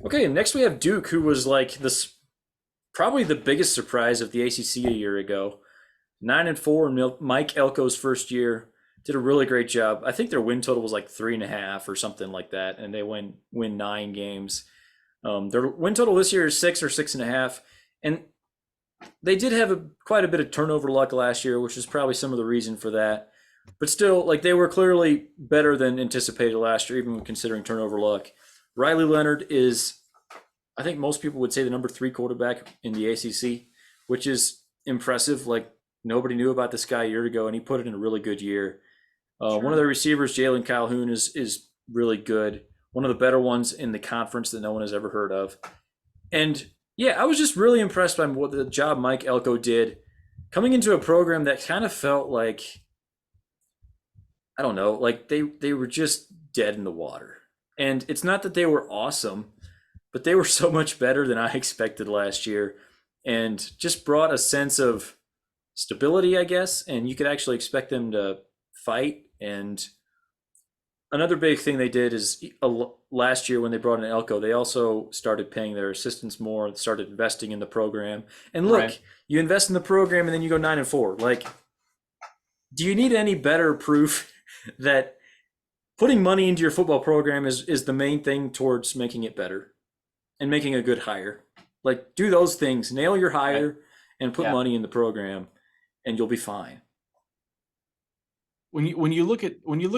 Okay, next we have Duke, who was like this probably the biggest surprise of the ACC a year ago. 9-4 in Mike Elko's first year. Did a really great job. I think their win total was like 3.5 or something like that, and they win 9 games. Their win total this year is 6 or 6.5, and they did have quite a bit of turnover luck last year, which is probably some of the reason for that. But still, like they were clearly better than anticipated last year, even considering turnover luck. Riley Leonard is, I think most people would say, the number 3 quarterback in the ACC, which is impressive. Like nobody knew about this guy a year ago, and he put it in a really good year. One of Sure. their receivers, Jalen Calhoun, is really good. One of the better ones in the conference that no one has ever heard of. And yeah, I was just really impressed by what the job Mike Elko did coming into a program that kind of felt like, I don't know, like they were just dead in the water. And it's not that they were awesome, but they were so much better than I expected last year, and just brought a sense of stability, I guess. And you could actually expect them to fight. And another big thing they did is last year when they brought in Elko, they also started paying their assistants more, started investing in the program. And look, Right. you invest in the program and then you go 9-4. Like, do you need any better proof that putting money into your football program is the main thing towards making it better and making a good hire? Like, do those things, nail your Right. hire, and put Yeah. money in the program, and you'll be fine. When you look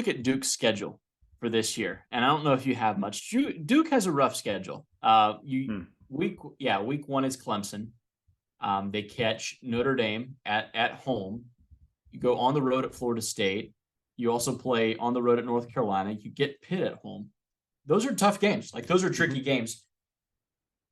at Duke's schedule for this year, and I don't know if you have much. Duke has a rough schedule. You Hmm. week one is Clemson. They catch Notre Dame at home. You go on the road at Florida State. You also play on the road at North Carolina. You get Pitt at home. Those are tough games. Like those are tricky Mm-hmm. games.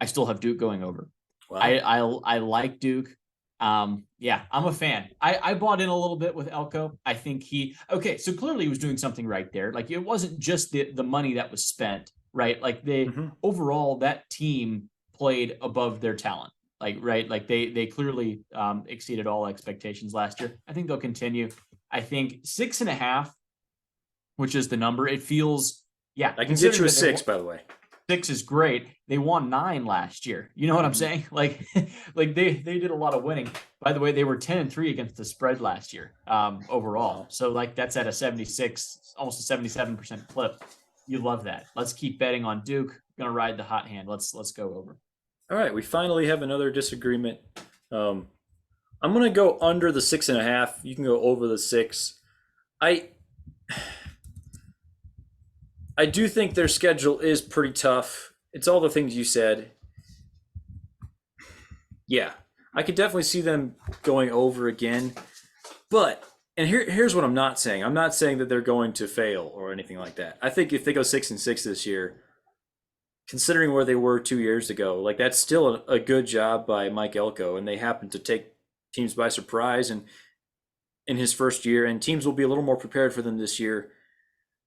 I still have Duke going over. I Wow. I, I like Duke. Yeah, I'm a fan. I bought in a little bit with Elko. I think he okay. So clearly he was doing something right there. Like it wasn't just the money that was spent, right? Like they Mm-hmm. overall that team played above their talent. Like right, like they clearly exceeded all expectations last year. I think they'll continue. I think 6.5, which is the number. It feels yeah, I can get considering you a that they 6, by the way. six is great. They won 9 last year. You know what I'm Mm-hmm. saying? Like, like they did a lot of winning. By the way, they were 10-3 against the spread last year, overall. Wow. So like that's at a 76, almost a 77% clip. You love that. Let's keep betting on Duke. Gonna ride the hot hand. Let's go over. All right, we finally have another disagreement. Um, I'm gonna go under the 6.5. You can go over the 6. I I do think their schedule is pretty tough. It's all the things you said. Yeah, I could definitely see them going over again. But and here's what I'm not saying. I'm not saying that they're going to fail or anything like that. I think if they go 6-6 this year, considering where they were 2 years ago, like that's still a good job by Mike Elko, and they happen to take teams by surprise and in his first year, and teams will be a little more prepared for them this year.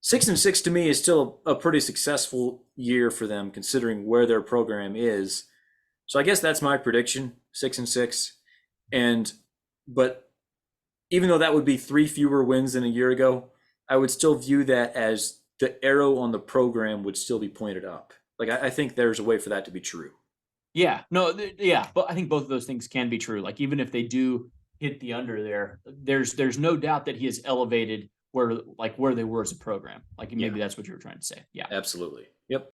6-6 to me is still a pretty successful year for them, considering where their program is. So I guess that's my prediction: 6-6, and but even though that would be 3 fewer wins than a year ago, I would still view that as the arrow on the program would still be pointed up. Like I think there's a way for that to be true. Yeah, no, yeah, but I think both of those things can be true. Like even if they do hit the under there, there's no doubt that he is elevated where they were as a program. Like Yeah, maybe that's what you were trying to say. Yeah. absolutely. Yep.